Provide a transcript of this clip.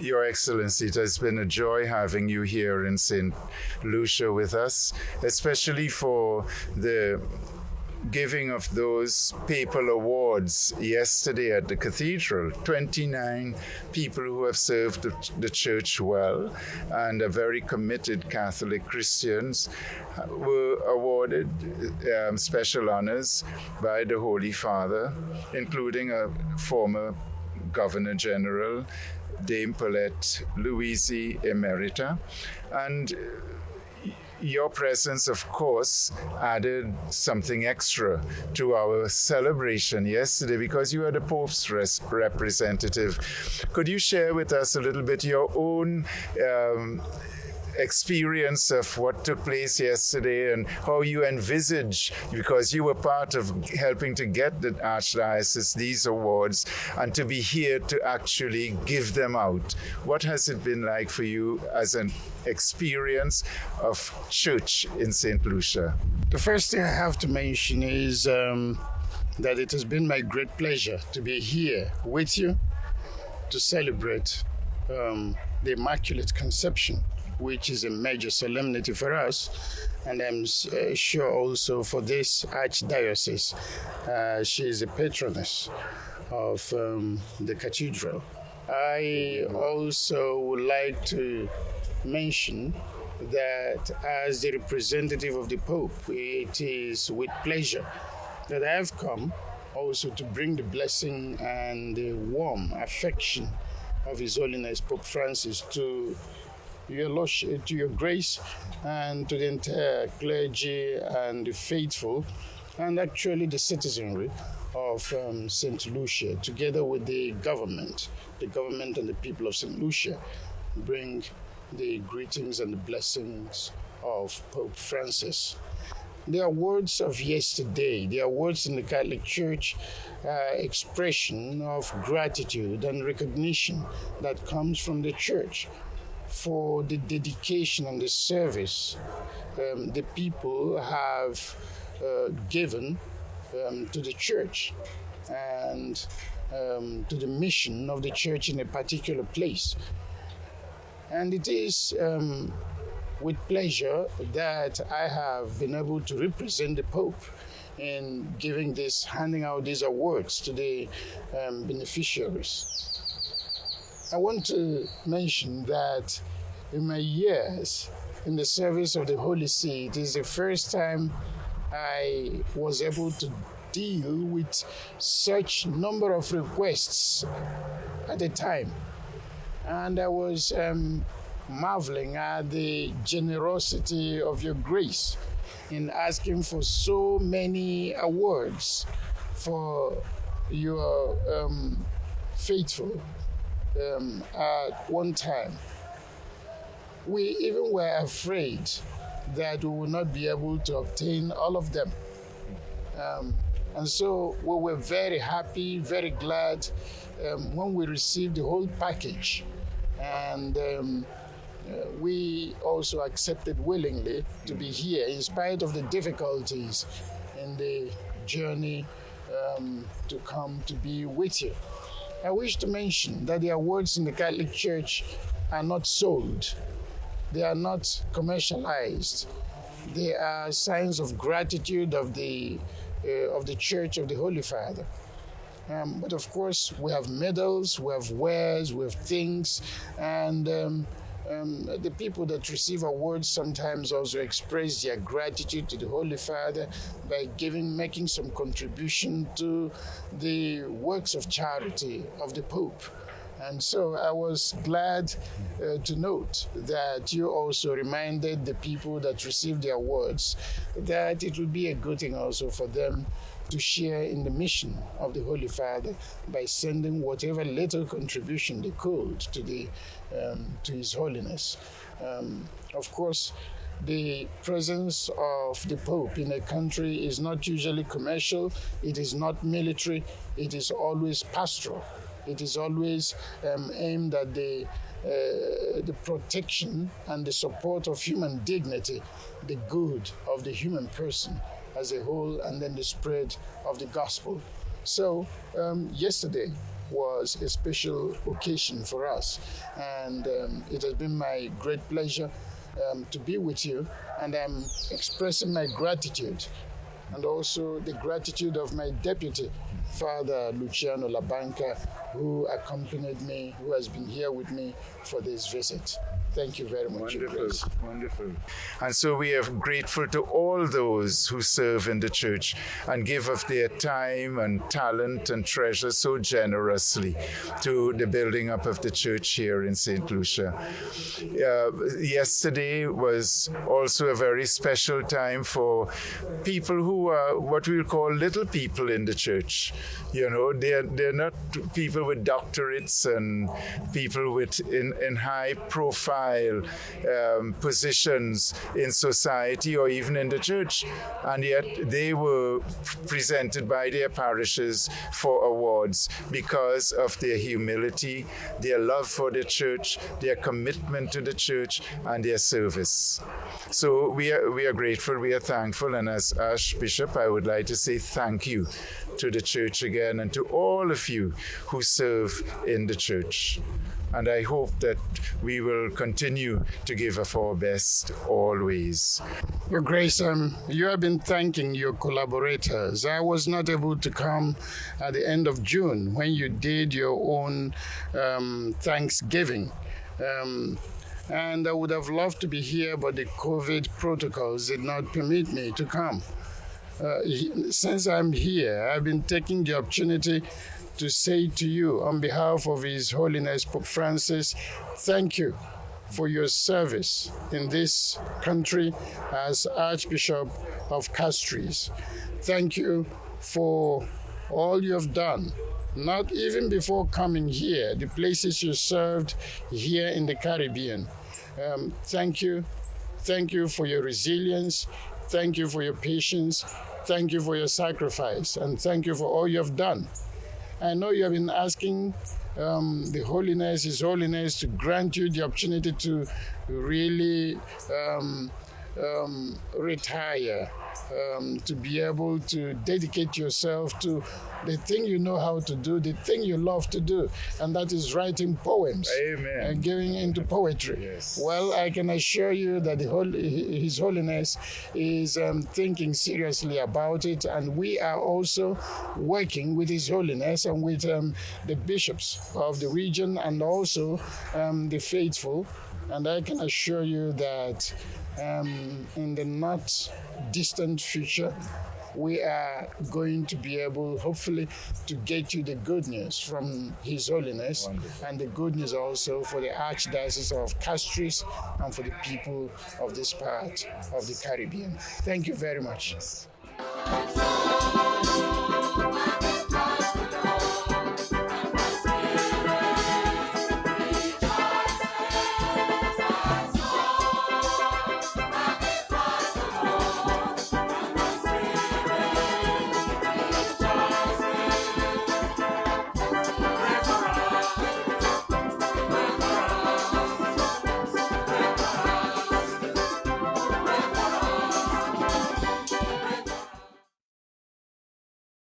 Your Excellency, it has been a joy having you here in Saint Lucia with us, especially for the giving of those papal awards yesterday at the cathedral. 29 people who have served the church well and are very committed Catholic Christians were awarded special honors by the Holy Father, including a former Governor-General Dame Pearlette Louisy Emerita, and your presence, of course, added something extra to our celebration yesterday because you are the Pope's representative. Could you share with us a little bit your own experience of what took place yesterday and how you envisage, because you were part of helping to get the Archdiocese these awards and to be here to actually give them out. What has it been like for you as an experience of church in St. Lucia? The first thing I have to mention is that it has been my great pleasure to be here with you to celebrate the Immaculate Conception, which is a major solemnity for us, and I'm sure also for this Archdiocese. She is a patroness of the cathedral. I also would like to mention that as the representative of the Pope, it is with pleasure that I have come also to bring the blessing and the warm affection of His Holiness Pope Francis to your Lordship, to your grace, and to the entire clergy and the faithful, and actually the citizenry of St. Lucia, together with the government and the people of St. Lucia, bring the greetings and the blessings of Pope Francis. The awards of yesterday, the awards in the Catholic Church, expression of gratitude and recognition that comes from the Church for the dedication and the service the people have given to the Church and to the mission of the Church in a particular place. And it is with pleasure that I have been able to represent the Pope in handing out these awards to the beneficiaries. I want to mention that in my years in the service of the Holy See, it is the first time I was able to deal with such number of requests at a time. And I was marveling at the generosity of your grace in asking for so many awards for your faithful at one time. We even were afraid that we would not be able to obtain all of them. And so we were very happy, very glad when we received the whole package. And we also accepted willingly to be here in spite of the difficulties in the journey to come to be with you. I wish to mention that the awards in the Catholic Church are not sold. They are not commercialized. They are signs of gratitude of the Church of the Holy Father. But of course, we have medals, we have wares, we have things, and the people that receive awards sometimes also express their gratitude to the Holy Father by making some contribution to the works of charity of the Pope. And so I was glad to note that you also reminded the people that received the awards that it would be a good thing also for them to share in the mission of the Holy Father by sending whatever little contribution they could to His Holiness. Of course, the presence of the Pope in a country is not usually commercial, it is not military, it is always pastoral. It is always aimed at the protection and the support of human dignity, the good of the human person as a whole, and then the spread of the gospel. So yesterday, was a special occasion for us. And it has been my great pleasure to be with you, and I'm expressing my gratitude and also the gratitude of my deputy, Father Luciano Labanca, who accompanied me, who has been here with me for this visit. Thank you very much. Wonderful, wonderful. And so we are grateful to all those who serve in the church and give of their time and talent and treasure so generously to the building up of the church here in St. Lucia. Yesterday was also a very special time for people who are what we'll call little people in the church. You know, they're not people with doctorates and people with in high profile positions in society or even in the church, and yet they were presented by their parishes for awards because of their humility, their love for the church, their commitment to the church, and their service. So we are grateful, we are thankful, and as Archbishop, I would like to say thank you to the church again and to all of you who serve in the church. And I hope that we will continue to give of our best always. Your Grace, you have been thanking your collaborators. I was not able to come at the end of June when you did your own Thanksgiving. And I would have loved to be here, but the COVID protocols did not permit me to come. Since I'm here, I've been taking the opportunity to say to you, on behalf of His Holiness Pope Francis, thank you for your service in this country as Archbishop of Castries. Thank you for all you have done, not even before coming here, the places you served here in the Caribbean. Thank you. Thank you for your resilience. Thank you for your patience. Thank you for your sacrifice. And thank you for all you have done. I know you have been asking His Holiness, to grant you the opportunity to really retire, to be able to dedicate yourself to the thing you know how to do, the thing you love to do, and that is writing poems. Amen. And going into poetry. Yes. Well, I can assure you that His Holiness is thinking seriously about it, and we are also working with His Holiness and with the bishops of the region and also the faithful. And I can assure you that in the not distant future, we are going to be able, hopefully, to get you the good news from His Holiness. Wonderful. And the good news also for the Archdiocese of Castries and for the people of this part of the Caribbean. Thank you very much. Yes.